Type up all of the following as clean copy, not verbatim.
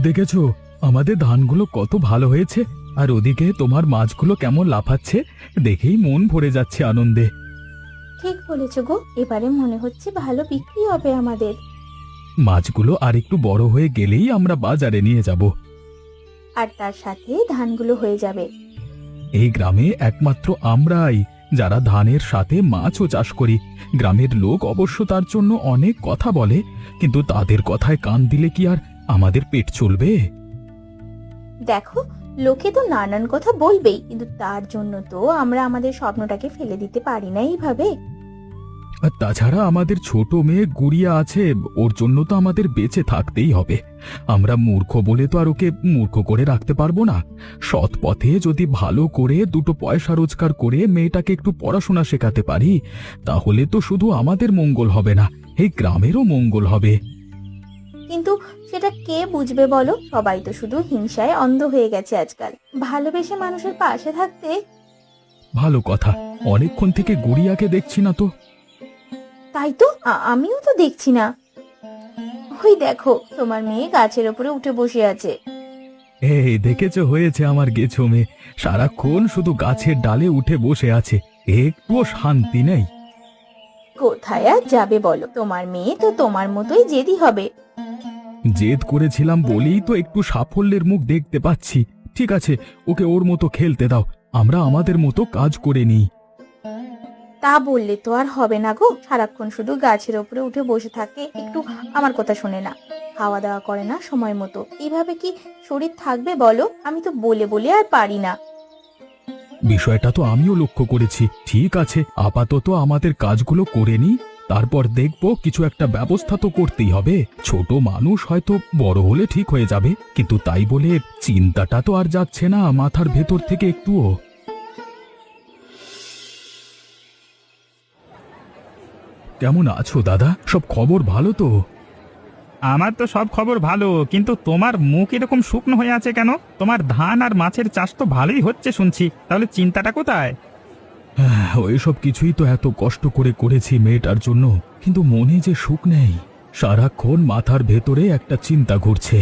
দেখেছো আমাদের ধানগুলো কত ভালো হয়েছে, আর ওদিকে তোমার মাছগুলো কেমন লাফাচ্ছে, দেখেই মন ভরে যাচ্ছে আনন্দে। ঠিক বলেছো গো, এবারে মনে হচ্ছে ভালো বিক্রি হবে আমাদের। মাছগুলো আর একটু বড় হয়ে গেলেই আমরা বাজারে নিয়ে যাব। আর তার সাথে ধানগুলো হয়ে যাবে। এই গ্রামে একমাত্র আমরাই যারা ধানের সাথে মাছও চাষ করি। গ্রামের লোক অবশ্য তার জন্য অনেক কথা বলে, কিন্তু তাদের কথায় কান দিলে কি আর আমাদের পেট চলবে? দেখো, লোকে তো নানান কথা বলবেই, কিন্তু তার জন্য তো আমরা আমাদের স্বপ্নটাকে ফেলে দিতে পারি না এইভাবে। আর তাছাড়া আমাদের ছোট মেয়ে গুড়িয়া আছে, ওর জন্য তো আমাদের বেঁচে থাকতেই হবে। আমরা মূর্খ বলে তো আর ওকে মূর্খ করে রাখতে পারবো না। সৎ পথে যদি ভালো করে দুটো পয়সা রোজগার করে মেয়েটাকে একটু পড়াশোনা শেখাতে পারি, তাহলে তো শুধু আমাদের মঙ্গল হবে না, এই গ্রামেরও মঙ্গল হবে। কিন্তু সেটা কে বুঝবে বলো? সবাই তো শুধু হিংসায় অন্ধ হয়ে গেছে আজকাল। ভালোবেসে মানুষের পাশে থাকতে। ভালো কথা, অনেকক্ষণ থেকে গুড়িয়াকে দেখছি না তো। তাই তো, আমিও তো দেখছি না। ওই দেখো, তোমার মেয়ে গাছের উপরে উঠে বসে আছে। এই দেখেছো, হয়েছে আমার গেছো মেয়ে, সারাক্ষণ শুধু গাছের ডালে উঠে বসে আছে, একটুও শান্তি নেই। কোথায় আর যাবে বলো? তোমার মেয়ে তো তোমার মতোই জেদি হবে। জেদ করেছিলাম বলেই তো একটু সাফল্যের মুখ দেখতে পাচ্ছি। ঠিক আছে, ওকে ওর মতো খেলতে দাও, আমরা আমাদের মতো কাজ করে নিই। তা বললে তো আর হবে না গো, সারাক্ষণ শুধু গাছের উপরে উঠে বসে থাকে, একটু আমার কথা শোনে না, খাওয়া দাওয়া করে না সময় মতো। এইভাবে কি শরীর থাকবে বলো? আমি তো বলে বলে আর পারি না। বিষয়টা তো আমিও লক্ষ্য করেছি। ঠিক আছে, আপাতত আমাদের কাজগুলো করে নিই, তারপর দেখব কিছু একটা ব্যবস্থা তো করতেই হবে। ছোট মানুষ হয়তো বড় হলে ঠিক হয়ে যাবে, কিন্তু তাই বলে চিন্তাটা তো আর যাচ্ছে না মাথার ভেতর থেকে একটুও। কেমন আছো দাদা? সব খবর ভালো তো? আমার তো সব খবর ভালো, কিন্তু তোমার মুখ এরকম শুকনো হয়ে আছে কেন? তোমার ধান আর মাছের চাষ তো ভালোই হচ্ছে শুনছি, তাহলে চিন্তাটা কোথায়? ওইসব কিছুই তো এত কষ্ট করে করেছি মেয়েটার জন্য, কিন্তু মনে যে সুখ নেই। সারাক্ষণ মাথার ভেতরে একটা চিন্তা ঘুরছে।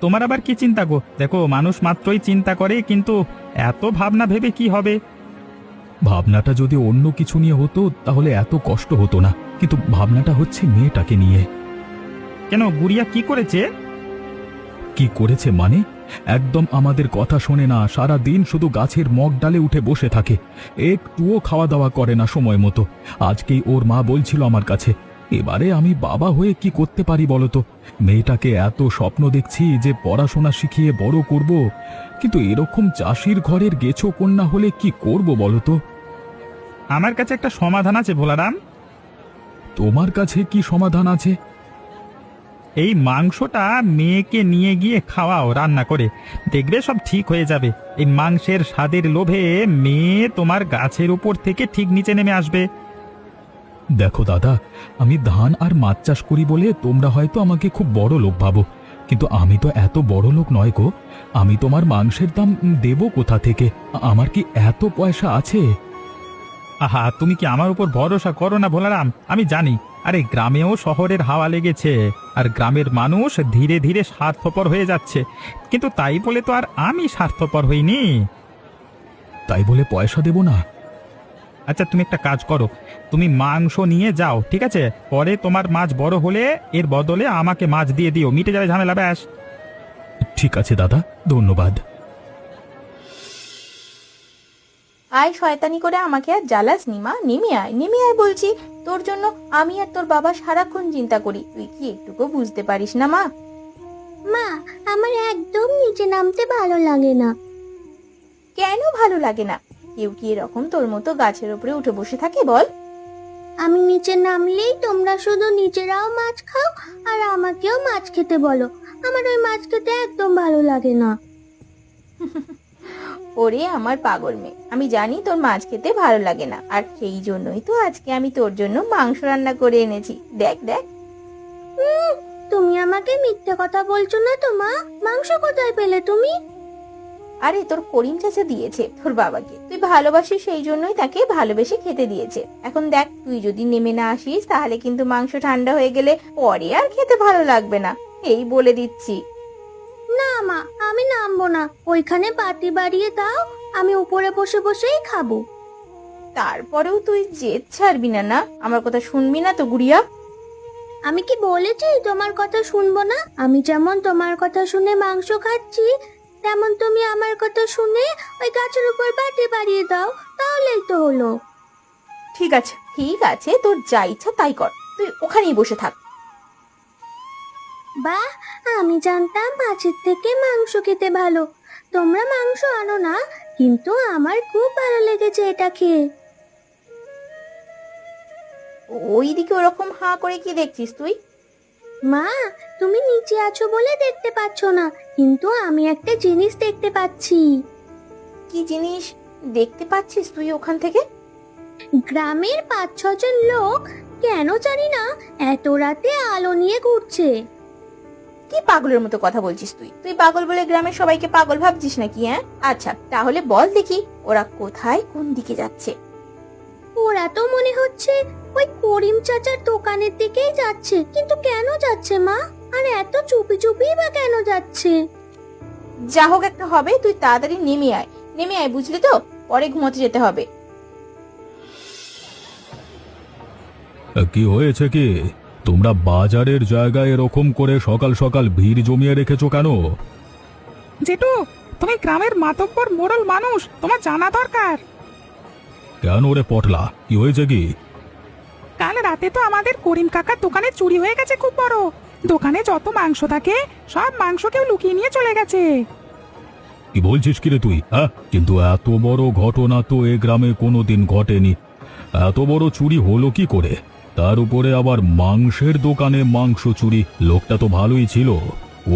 তোমার আবার কি চিন্তা গো? দেখো, মানুষ মাত্রই চিন্তা করে, কিন্তু এত ভাবনা ভেবে কি হবে? ভাবনাটা যদি অন্য কিছু নিয়ে হতো তাহলে এত কষ্ট হতো না, কিন্তু ভাবনাটা হচ্ছে মেয়েটাকে নিয়ে। কেন, গুড়িয়া কি করেছে? কি করেছে মানে? একদম আমাদের কথা শোনে না, সারা দিন শুধু গাছের মগ ডালে উঠে বসে থাকে, একটুও খাওয়া দাওয়া করে না সময় মতো। আজকেই ওর মা বলছিল আমার কাছে। এবারে আমি বাবা হয়ে কি করতে পারি বলতো? মেয়েটাকে এত স্বপ্ন দেখছি যে পড়াশোনা শিখিয়ে বড় করব, কিন্তু এরকম চাষির ঘরের গেছো কন্যা হলে কি করব বলতো? আমার কাছে একটা সমাধান আছে ভোলারাম। তোমার কাছে কি সমাধান আছে? এই মাংসটা মেয়েকে নিয়ে গিয়ে খাওয়াও রান্না করে, দেখবে সব ঠিক হয়ে যাবে। এই মাংসের স্বাদের লোভে মেয়ে তোমার গাছের উপর থেকে ঠিক নিচে নেমে আসবে। দেখো দাদা, আমি ধান আর মাছ চাষ করি বলে তোমরা হয়তো আমাকে খুব বড় লোক ভাবো, কিন্তু আমি তো এত বড় লোক নয় গো। আমি তোমার মাংসের দাম দেবো কোথা থেকে? আমার কি এত পয়সা আছে? আহা, তুমি কি আমার উপর ভরসা করো না ভোলারাম? আমি জানি, আরে গ্রামেও শহরের হাওয়া লেগেছে, আর গ্রামের মানুষ ধীরে ধীরে স্বার্থপর হয়ে যাচ্ছে, কিন্তু তাই বলে তো আর আমি স্বার্থপর হইনি। তাই বলে পয়সা দেব না? আচ্ছা, তুমি একটা কাজ করো, তুমি মাংস নিয়ে যাও, ঠিক আছে? পরে তোমার মাছ বড় হলে এর বদলে আমাকে মাছ দিয়ে দিও, মিটে যাবে ঝামেলা, ব্যাস। ঠিক আছে দাদা, ধন্যবাদ। আয় শয়তানি করে আমাকে আর জ্বালাস নি মা, নেমে আয়, নেমে আয় বলছি। তোর জন্য আমি আর তোর বাবা সারাক্ষণ চিন্তা করি, তুই কি একটুকু বুঝতে পারিস না মা? মা, আমার একদম নিচে নামতে ভালো লাগে না। কেন ভালো লাগে না? কেউ কি এরকম তোর মতো গাছের উপরে উঠে বসে থাকে বল? আমি নিচে নামলেই তোমরা শুধু নিজেরাও মাছ খাও আর আমাকেও মাছ খেতে বলো। আমার ওই মাছ খেতে একদম ভালো লাগে না। ওরে আমার পাগল মেয়ে, আমি জানি তোর মাছ খেতে ভালো লাগে না, আর সেই জন্যই তো আজকে আমি তোর জন্য মাংস রান্না করে এনেছি। দেখ দেখ। তুমি আমাকে মিথ্যে কথা বলছো না তো মা? মাংস কোথায় পেলে তুমি? আরে তোর করিম চাচা দিয়েছে তোর বাবাকে, তুই ভালোবাসিস সেই জন্যই তাকে ভালোবেসে খেতে দিয়েছে। এখন দেখ, তুই যদি নেমে না আসিস তাহলে কিন্তু মাংস ঠান্ডা হয়ে গেলে পরে আর খেতে ভালো লাগবে না, এই বলে দিচ্ছি। মা, আমি নামবো না। ওইখানে বাটি বাড়িয়ে দাও, আমি উপরে বসে বসেই খাবো। তারপরেও তুই জেদ ছাড়বি না? না, আমার কথা শুনবি না তো গুড়িয়া? আমি কি বলেছি তোমার কথা শুনবো না? আমি যেমন তোমার কথা শুনে মাংস খাচ্ছি, তেমন তুমি আমার কথা শুনে ওই গাছের উপর বাটি বাড়িয়ে দাও, তাহলেই তো হলো। ঠিক আছে, ঠিক আছে, তোর যা ইচ্ছা তাই কর, তুই ওখানেই বসে থাক। বাহ, আমি জানতাম মাছের থেকে মাংস খেতে ভালো। তোমরা মাংস আনো না, কিন্তু আমার খুব ভালো লেগেছে এটা খেয়ে। ওইদিকে ওরকম হাঁ করে কি দেখছিস তুই? মা, তুমি নিচে আছো বলে দেখতে পাচ্ছ না, কিন্তু আমি একটা জিনিস দেখতে পাচ্ছি। কি জিনিস দেখতে পাচ্ছিস তুই ওখান থেকে? গ্রামের 5-6 জন লোক কেন জানি না এত রাতে আলো নিয়ে ঘুরছে। কি পাগলের মতো কথা বলছিস তুই? তুই পাগল বলে গ্রামের সবাইকে পাগল ভাবছিস নাকি? হ্যাঁ, আচ্ছা তাহলে বল দেখি ওরা কোথায়, কোন দিকে যাচ্ছে? ওরা তো মনে হচ্ছে ওই করিম চাচার দোকানের দিকেই যাচ্ছে, কিন্তু কেন যাচ্ছে মা? আর এত চুপি চুপি বা কেন যাচ্ছে? যা হোক একটা হবে, তুই তাড়াতাড়ি নেমে আয়, নেমে আয়, বুঝলি তো? পরে ঘুমোতে যেতে হবে। কি হয়েছে কি? তোমরা বাজারের জায়গায় এরকম করে সকাল সকাল ভিড় জমিয়ে রেখেছো কেন? জেঠু, তুমি গ্রামের মাতব্বর মোড়ল মানুষ, তোমার জানা দরকার। কেন রে পটলা, কি হয়েছে কি? কাল রাতে তো আমাদের করিম কাকার দোকানে চুরি হয়ে গেছে খুব বড়। দোকানে যত মাংস থাকে সব মাংস কেউ লুকিয়ে নিয়ে চলে গেছে। কি বলছিস কি রে তুই? হ্যাঁ, কিন্তু এত বড় ঘটনা তো এ গ্রামে কোনোদিন ঘটেনি। এত বড় চুরি হলো কি করে? তার উপরে আবার মাংসের দোকানে মাংস চুরি। লোকটা তো ভালোই ছিল,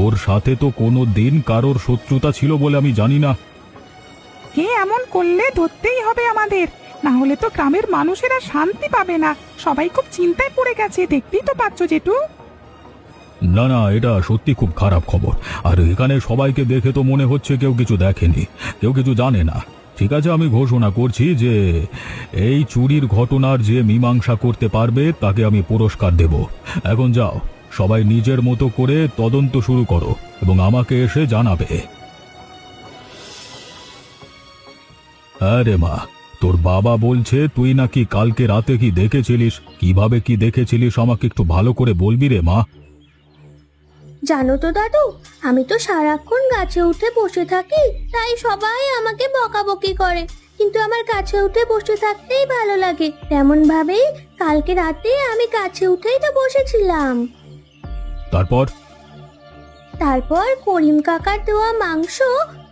ওর সাথে তো কোনো দিন কারোর শত্রুতা ছিল বলে আমি জানি না। কে এমন করলে ধরতেই হবে আমাদের, না হলে তো গ্রামের মানুষেরা শান্তি পাবে না। সবাই খুব চিন্তায় পড়ে গেছে, দেখতেই তো পাচ্ছ জেঠু। না না, এটা সত্যি খুব খারাপ খবর। আর এখানে সবাইকে দেখে তো মনে হচ্ছে কেউ কিছু দেখেনি, কেউ কিছু জানে না। ঠিক আছে, আমি ঘোষণা করছি যে এই চুরির ঘটনার যে মীমাংসা করতে পারবে তাকে আমি পুরস্কার দেব। এখন যাও, সবাই নিজের মতো করে তদন্ত শুরু করো এবং আমাকে এসে জানাবে। আরে মা, তোর বাবা বলছে তুই নাকি কালকে রাতে কি দেখেছিলিস? কিভাবে কি দেখেছিলিস আমাকে একটু ভালো করে বলবি রে মা। জানো তো দাদু, আমি তো সারাক্ষণ গাছে উঠে বসে থাকি, তাই সবাই আমাকে বকাবকি করে, কিন্তু আমার গাছে উঠে বসে থাকতেই ভালো লাগে। তেমন ভাবেই কালকে রাতে আমি গাছে উঠেই তো বসেছিলাম। তারপর করিম কাকার দেওয়া মাংস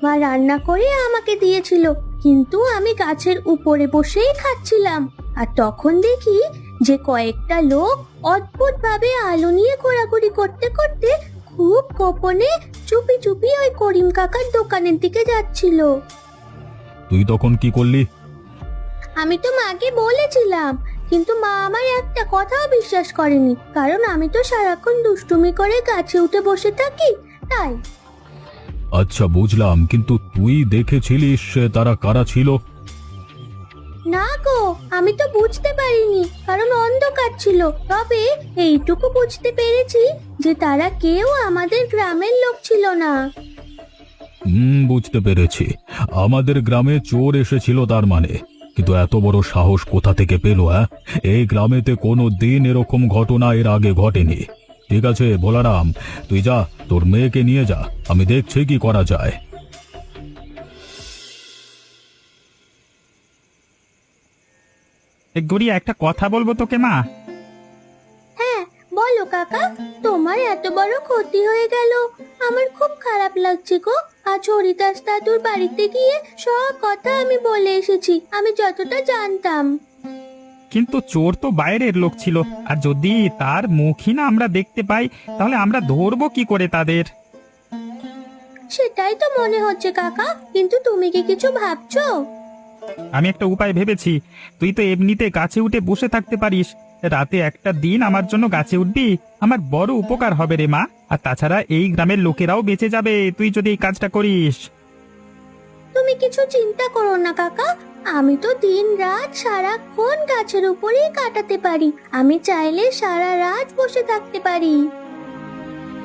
মা রান্না করে আমাকে দিয়েছিল, কিন্তু আমি গাছের উপরে বসেই খাচ্ছিলাম। আর তখন দেখি যে কয়েকটা লোক অদ্ভুত ভাবে আলো নিয়ে ঘোরাঘুরি করতে করতে খুব গোপনে চুপি চুপি ওই করিম কাকার দোকানের দিকে যাচ্ছিল। তুই তখন কি করলি? আমি তো মাকে বলেছিলাম, কিন্তু মা আমার একটা কথাও বিশ্বাস করেনি, কারণ আমি তো সারাক্ষণ দুষ্টুমি করে গাছে উঠে বসে থাকি, তাই। আচ্ছা বুঝলাম, কিন্তু তুই দেখেছিলিস তারা কারা ছিল? না গো, আমি তো বুঝতে পারিনি, কারণ অন্ধকার ছিল। তবে এইটুকু বুঝতে পেরেছি যে তারা কেউ আমাদের গ্রামের লোক ছিল না। বুঝতে পেরেছি, আমাদের গ্রামে চোর এসেছিল তার মানে। কিন্তু এত বড় সাহস কোথা থেকে পেল? হ্যাঁ, এই গ্রামেতে কোনো দিন এরকম ঘটনা এর আগে ঘটেনি। ঠিক আছে ভোলারাম, তুই যা, তোর মেয়েকে নিয়ে যা, আমি দেখছি কি করা যায়। গুড়িয়া, একটা কথা বলবো তোকে মা। হ্যাঁ বলো কাকা, তোমার এত বড় ক্ষতি হয়ে গেল, আমার খুব খারাপ লাগছে গো। আজ হরিদাস দাদুর বাড়িতে গিয়ে সব কথা আমি বলে এসেছি, আমি যতটা জানতাম। কিন্তু চোর তো বাইরের লোক ছিল, আর যদি তার মুখই না আমরা দেখতে পাই, তাহলে আমরা ধরবো কি করে তাদের? সেটাই তো মনে হচ্ছে কাকা, কিন্তু তুমি কি কিছু ভাবছো? আমি একটা উপায় ভেবেছি। তুই তো এমনিতে গাছে উঠে বসে থাকতে পারিস, রাতে একটা দিন আমার জন্য গাছে উঠবি, আমার বড় উপকার হবে রে মা। আর তাছাড়া এই গ্রামের লোকেরাও বেঁচে যাবে তুই যদি এই কাজটা করিস। তুমি কিছু চিন্তা করো না কাকা, আমি তো দিন রাত সারাক্ষণ গাছের উপরেই কাটাতে পারি, আমি চাইলে সারা রাত বসে থাকতে পারি।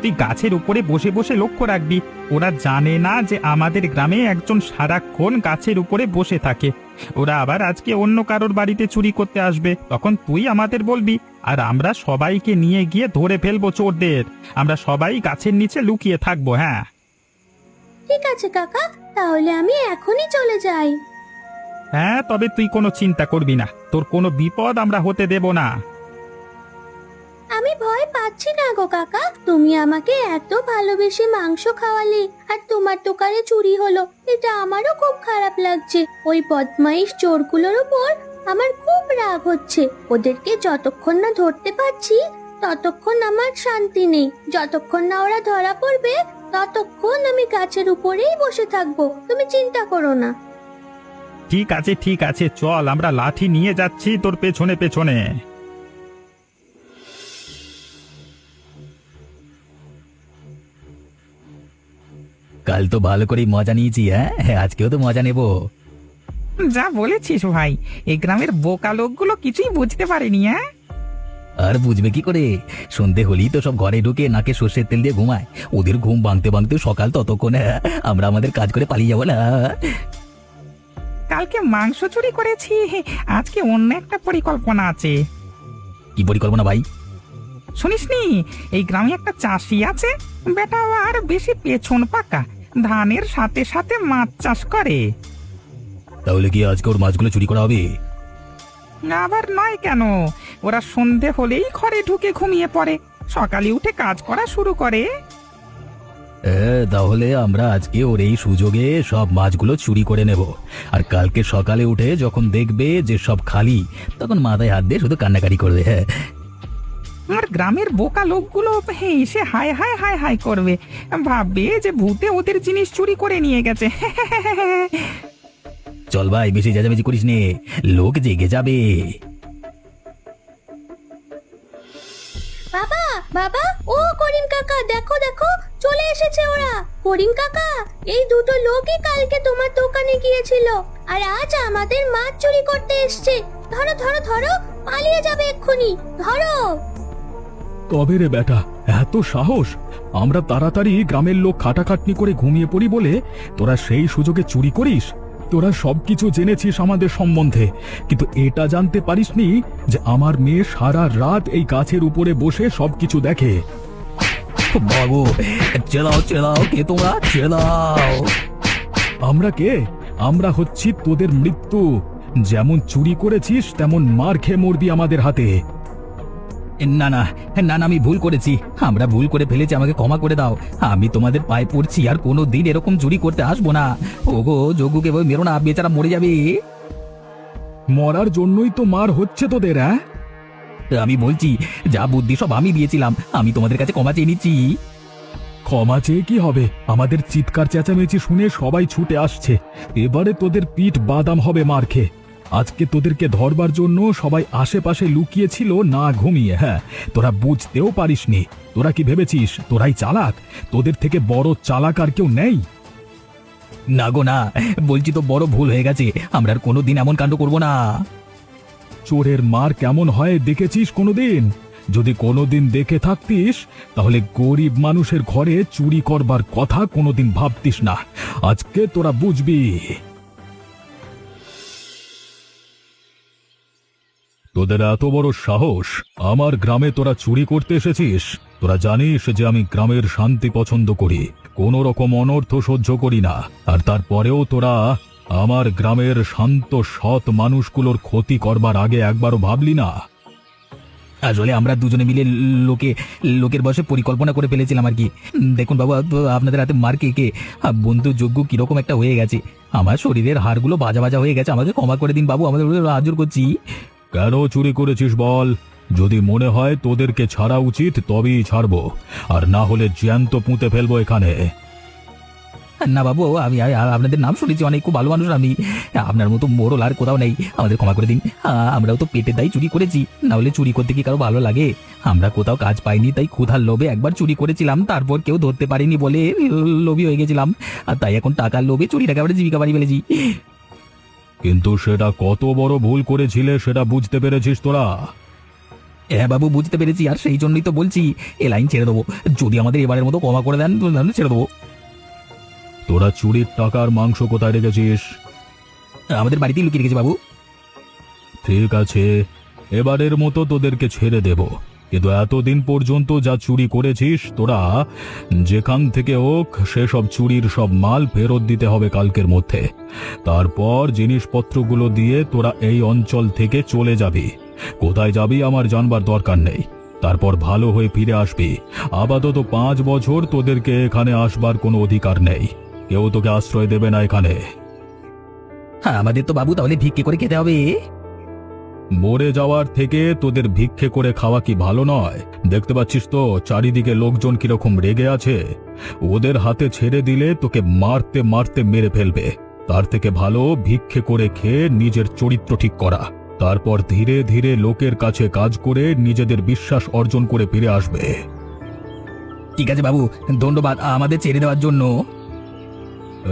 তুই গাছের উপরে বসে বসে লক্ষ্য রাখবি। ওরা জানে না যে আমাদের গ্রামে একজন সারাক্ষণ গাছের উপরে বসে থাকে। ওরা আবার আজকে অন্য কারোর বাড়িতে চুরি করতে আসবে, তখন তুই আমাদের বলবি, আর আমরা সবাইকে নিয়ে গিয়ে ধরে ফেলবো চোরদের। আমরা সবাই গাছের নিচে লুকিয়ে থাকবো। হ্যাঁ, ঠিক আছে কাকা, তাহলে আমি এখনই চলে যাই। হ্যাঁ, তবে তুই কোনো চিন্তা করবি না, তোর কোনো বিপদ আমরা হতে দেব না। আমি ভয় পাচ্ছি না গো কাকা, তুমি আমাকে এত ভালোবেসে মাংস খাওয়ালে, আর তোমার দোকানে চুরি হলো, এটা আমারও খুব খারাপ লাগছে। ওই বদমাইশ চোরগুলোর উপর আমার খুব রাগ হচ্ছে। ওদেরকে যতক্ষণ না ধরতে পারছি ততক্ষণ আমার শান্তি নেই। যতক্ষণ না ওরা ধরা পড়বে ততক্ষণ আমি গাছের উপরেই বসে থাকবো, তুমি চিন্তা করো না। ঠিক আছে, ঠিক আছে, চল, আমরা লাঠি নিয়ে যাচ্ছি তোর পেছনে পেছনে। কাল তো ভালো করেই মজা নিয়েছি, হ্যাঁ আজকেও তো মজা নেব। যা বলেছিস ভাই, এই গ্রামের বোকা লোকগুলো কিছুই বুঝতে পারেনি। হ্যাঁ, আর বুঝবে কি করে? সন্ধে হলেই তো সব ঘরে ঢুকে নাকে সর্ষের তেল দিয়ে ঘুমায়। ওদের ঘুম ভাঙতে ভাঙতে সকাল, ততক্ষণে আমরা আমাদের কাজ করে পালিয়ে যাবো না। কালকে মাংস চুরি করেছি, আজকে অন্য একটা পরিকল্পনা আছে। কি পরিকল্পনা ভাই? শুনিসনি, এই গ্রামে একটা চাষি আছে, বেটা আর বেশি পেছন পাকা, ধানের সাথে সাথে মাছ চাষ করে। তাহলে কি আজকে ওর মাছগুলো চুরি করা হবে? আবার নয় কেন, ওরা সন্ধে হলেই ঘরে ঢুকে ঘুমিয়ে পড়ে, সকালে উঠে কাজ করা শুরু করে। তাহলে আমরা আজকে ওর এই সুযোগে সব মাছগুলো চুরি করে নেব। আর কালকে সকালে উঠে যখন দেখবে যে সব খালি, তখন মাথায় হাত দিয়ে শুধু কান্নাকাটি করবে। হ্যাঁ, আর গ্রামের বোকা লোকগুলো এসে হায় হায় হায় হায় করবে, ভাববে যে ভূতে ওদের জিনিস চুরি করে নিয়ে গেছে। চল ভাই, বেশি চেঁচামেচি করিস নে, লোক জেগে যাবে। বাবা বাবা, ও করিম কাকা, দেখো দেখো, চলে এসেছে ওরা। করিম কাকা, এই দুটো লোকই কালকে তোমার দোকানে গিয়েছিল, আর আজ আমাদের মাছ চুরি করতে এসছে। ধরো ধরো ধরো, পালিয়ে যাবে এক্ষুনি, ধরো। তবে রে বেটা, এত সাহস! আমরা তাড়াতাড়ি গ্রামের লোক খাটাখাটনি করে ঘুমিয়ে পড়ি বলে তোরা সেই সুযোগে চুরি করিস। তোরা সবকিছু জেনেছিস আমাদের সম্বন্ধে, কিন্তু এটা জানতে পারিসনি যে আমার মেয়ে সারা রাত এই গাছের উপরে বসে সবকিছু দেখে। বাবু, চেলাও চেলাও, কে তোমরা? চেলাও। আমরা কে? আমরা হচ্ছি তোদের মৃত্যু। যেমন চুরি করেছিস তেমন মার খেয়ে মরবি আমাদের হাতে। না না না না, আমি ভুল করেছি, আমরা ভুল করে ফেলেছি, আমাকে ক্ষমা করে দাও। আমি তোমাদের পায়ে পড়ছি, আর কোনো দিন এরকম চুরি করতে আসবো না। ওগো যোগুকে বই মেরো না, বেচারা মরে যাবে। মরার জন্যই তো মার হচ্ছে তোদের। হ্যাঁ, আমি বলছি, যা বুদ্ধি সব আমি দিয়েছিলাম, আমি তোমাদের কাছে ক্ষমা চেয়ে নিচ্ছি। ক্ষমা চেয়ে কি হবে? আমাদের চিৎকার চেঁচামেচি শুনে সবাই ছুটে আসছে, এবারে তোদের পিঠ বাদাম হবে মার খেয়ে। আজকে তোদেরকে ধরবার জন্য সবাই আশেপাশে লুকিয়েছিল না ঘুমিয়ে। হ্যাঁ, তোরা বুঝতেও পারিসনি। তোরা কি ভেবেছিস তোরাই চালাক? তোদের থেকে বড় চালাক আর কেউ নেই। না গো না, বলছি তো বড় ভুল হয়ে গেছে, আমরা আর কোনোদিন এমন কাণ্ড করব না। চোরের মার কেমন হয় দেখেছিস কোনোদিন? যদি কোনোদিন দেখে থাকতিস তাহলে গরিব মানুষের ঘরে চুরি করবার কথা কোনোদিন ভাবতিস না। আজকে তোরা বুঝবি। তোদের এত বড় সাহস, আমার গ্রামে তোরা চুরি করতে এসেছিস? তোরা জানিস যে আমি গ্রামের শান্তি পছন্দ করি, কোনো রকম অনর্থ সহ্য করি না, আর তারপরেও তোরা আমার গ্রামের শান্ত সৎ মানুষগুলোর ক্ষতি করবার আগে একবারও ভাবলি না। আসলে আমরা দুজনে মিলে লোকের বসে পরিকল্পনা করে ফেলেছিলাম আর কি। দেখুন বাবু, আপনাদের হাতে মার কে বন্ধু যোগ্য কিরকম একটা হয়ে গেছে, আমার শরীরের হাড়গুলো ভাজা ভাজা হয়ে গেছে, আমাকে ক্ষমা করে দিন বাবু, আমাদের হাজর করছি। কেন চুরি করেছিস বল? যদি মনে হয় তোদেরকে ছাড়া উচিত তবেই ছাড়বো, আর না হলে জ্যান্ত পুঁতে ফেলবো এখানে। না বাবু, আমি আপনাদের নাম শুনেছি অনেক, খুব ভালো মানুষ আমি, আপনার মতো মোড়ল আর কোথাও নেই, আমাদের ক্ষমা করে দিন। আমরাও তো পেটের দায় চুরি করেছি, না হলে চুরি করতে কি কারো ভালো লাগে? আমরা কোথাও কাজ পাইনি, তাই ক্ষুধার লোভে একবার চুরি করেছিলাম, তারপর কেউ ধরতে পারিনি বলে লোভী হয়ে গেছিলাম, আর তাই এখন টাকার লোভে চুরিটাকে আমরা জীবিকা বাড়ি ফেলেছি। কিন্তু সেটা কত বড় ভুল করেছিলে সেটা বুঝতে পেরেছিস তোরা? হ্যাঁ বাবু, বুঝতে পেরেছি, আর সেই জন্যই তো বলছি এ লাইন ছেড়ে দেবো। যদি আমাদের এবারের মতো ক্ষমা করে দেন তাহলে ছেড়ে দেবো। তোরা চুরির টাকার মাংস কোথায় রেখেছিস? আমাদের বাড়িতেই লুকিয়ে রেখেছি বাবু। ঠিক আছে, এবারের মতো তোদেরকে ছেড়ে দেব, কিন্তু এতদিন পর্যন্ত যা চুরি করেছিস তোরা, যেখান থেকে হোক সেসব চুরির সব মাল ফেরত দিতে হবে কালকের মধ্যে। তারপর জিনিসপত্রগুলো দিয়ে তোরা এই অঞ্চল থেকে চলে যাবি। কোথায় যাবি আমার জানবার দরকার নেই। তারপর ভালো হয়ে ফিরে আসবি। আপাতত 5 বছর তোদেরকে এখানে আসবার কোনো অধিকার নেই। কেউ তোকে আশ্রয় দেবে না এখানে। হ্যাঁ, আমাদের তো বাবু তাহলে ভিক্ষে করে খেতে হবে। মরে যাওয়ার থেকে তোদের ভিক্ষে করে খাওয়া কি ভালো নয়? দেখতে পাচ্ছিস তো চারিদিকে লোকজন কিরকম রেগে আছে। ওদের হাতে ছেড়ে দিলে তোকে মারতে মারতে মেরে ফেলবে। তার থেকে ভালো ভিক্ষে করে খেয়ে নিজের চরিত্র ঠিক করা, তারপর ধীরে ধীরে লোকের কাছে কাজ করে নিজেদের বিশ্বাস অর্জন করে ফিরে আসবে। ঠিক আছে বাবু, ধন্যবাদ আমাদের ছেড়ে দেওয়ার জন্য।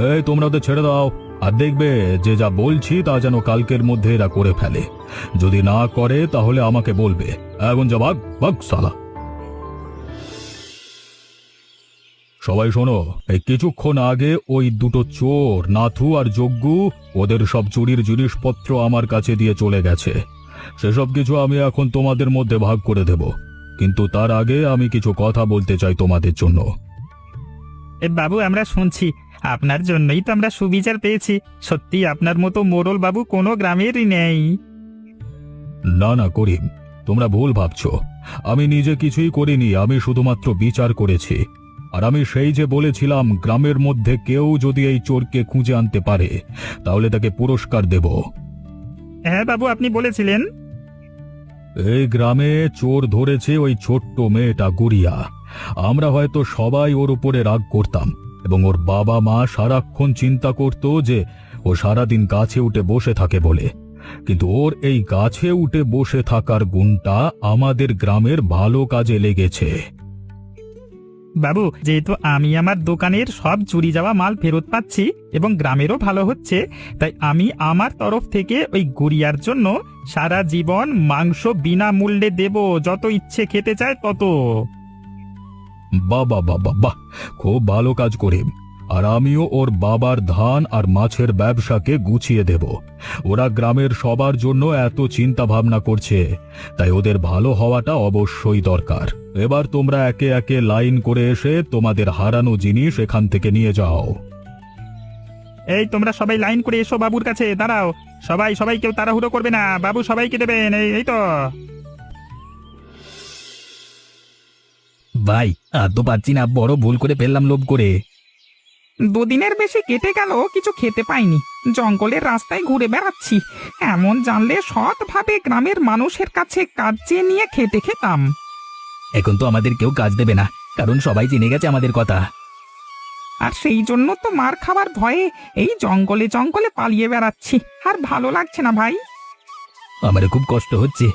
এই তোমরা ওদের ছেড়ে দাও, আর দেখবে যে যা বলছি তা যেন কালকের মধ্যে এরা করে ফেলে। যদি না করে তাহলে আমাকে বলবে। এখন যা, ভাগ ভাগ সালা। সবাই শোনো, এই কিছুক্ষণ আগে ওই দুটো চোর নাথু আর যজ্ঞু ওদের সব চুরির জিনিসপত্র আমার কাছে দিয়ে চলে গেছে। সেসব কিছু আমি এখন তোমাদের মধ্যে ভাগ করে দেব, কিন্তু তার আগে আমি কিছু কথা বলতে চাই তোমাদের জন্য। বাবু, আমরা শুনছি, আপনার জন্যই তো আমরা সুবিচার পেয়েছি। সত্যি আপনার মতো মোড়ল বাবু কোনো গ্রামেরই নেই। না না করিম, তোমরা ভুল ভাবছো। আমি নিজে কিছুই করিনি, আমি শুধুমাত্র বিচার করেছি। আর আমি সেই যে বলেছিলাম, গ্রামের মধ্যে কেউ যদি এই চোরকে খুঁজে আনতে পারে তাহলে তাকে পুরস্কার দেব। হ্যাঁ বাবু, আপনি বলেছিলেন। এই গ্রামে চোর ধরেছে ওই ছোট্ট মেয়েটা গুড়িয়া। আমরা হয়তো সবাই ওর উপরে রাগ করতাম, এবং ওর বাবা মা সারাক্ষণ চিন্তা করত যে ও সারাদিন গাছে উঠে বসে থাকে বলে। কিন্তু ওর এই গাছে উঠে বসে থাকার গুণটা আমাদের গ্রামের ভালো কাজে লেগেছে। বাবু, যেহেতু আমি আমার দোকানের সব চুরি যাওয়া মাল ফেরত পাচ্ছি এবং গ্রামেরও ভালো হচ্ছে, তাই আমি আমার তরফ থেকে ওই গুড়িয়ার জন্য সারা জীবন মাংস বিনামূল্যে দেব, যত ইচ্ছে খেতে চায় তত। বাহ বাহ বাহ বাহ বাহ, খুব ভালো কাজ করে। আর আমিও ওর বাবার ধান আর মাছের ব্যবসাকে গুছিয়ে দেব। ওরা গ্রামের সবার জন্য এত চিন্তা ভাবনা করছে, তাই ওদের ভালো হওয়াটা অবশ্যই দরকার। এবার তোমরা একে একে লাইন করে এসে তোমাদের হারানো জিনিস এখান থেকে নিয়ে যাও। এই তোমরা সবাই লাইন করে এসো বাবুর কাছে। দাঁড়াও, সবাই সবাই, কেউ তাড়াহুড়ো করবে না, বাবু সবাইকে দেবেন। এই তো। ভাই, আর তো পাচ্ছি না, বড় ভুল করে ফেললাম লোভ করে। দুদিনের বেশি কেটে গেল, কিছু খেতে পাইনি, জঙ্গলের রাস্তায় ঘুরে বেড়াচ্ছি। এমন জানলে সৎভাবে গ্রামের মানুষের কাছে কাজ চেয়ে নিয়ে খেতে খেতাম। এখন তো আমাদের কেউ কাজ দেবে না, কারণ সবাই জেনে গেছে আমাদের কথা। আর সেই জন্য তো মার খাবার ভয়ে এই জঙ্গলে জঙ্গলে পালিয়ে বেড়াচ্ছি। আর ভালো লাগছে না ভাই। আমার খুব কষ্ট হচ্ছে,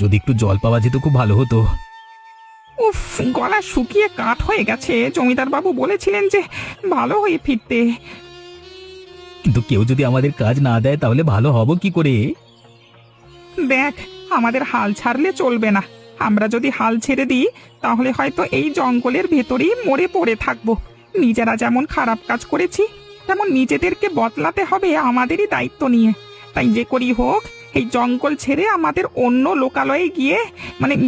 যদি একটু জল পাওয়া যেত খুব ভালো হতো। উফ, গলা শুকিয়ে কাঠ হয়ে গেছে। জমিদার বাবু বলেছিলেন যে ভালো হয়ে ফিরতে। কিন্তু কেউ যদি আমাদের কাজ না দেয় তাহলে ভালো হব কি করে? দেখ, আমাদের হাল ছাড়লে চলবে না। আমরা যদি হাল ছেড়ে দিই তাহলে হয়তো এই জঙ্গলের ভেতরেই মরে পড়ে থাকবো। নিজেরা যেমন খারাপ কাজ করেছি, তেমন নিজেদেরকে বদলাতে হবে আমাদেরই দায়িত্ব নিয়ে। তাই যে করি হোক এই জঙ্গল ছেড়ে আমাদের অন্য লোকালয়ে গিয়ে,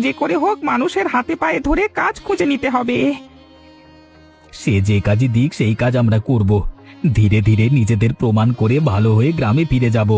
যে করে হোক মানুষের হাতে পায়ে ধরে কাজ খুঁজে নিতে হবে। সে যে কাজই দিক সেই কাজ আমরা করব। ধীরে ধীরে নিজেদের প্রমাণ করে ভালো হয়ে গ্রামে ফিরে যাব।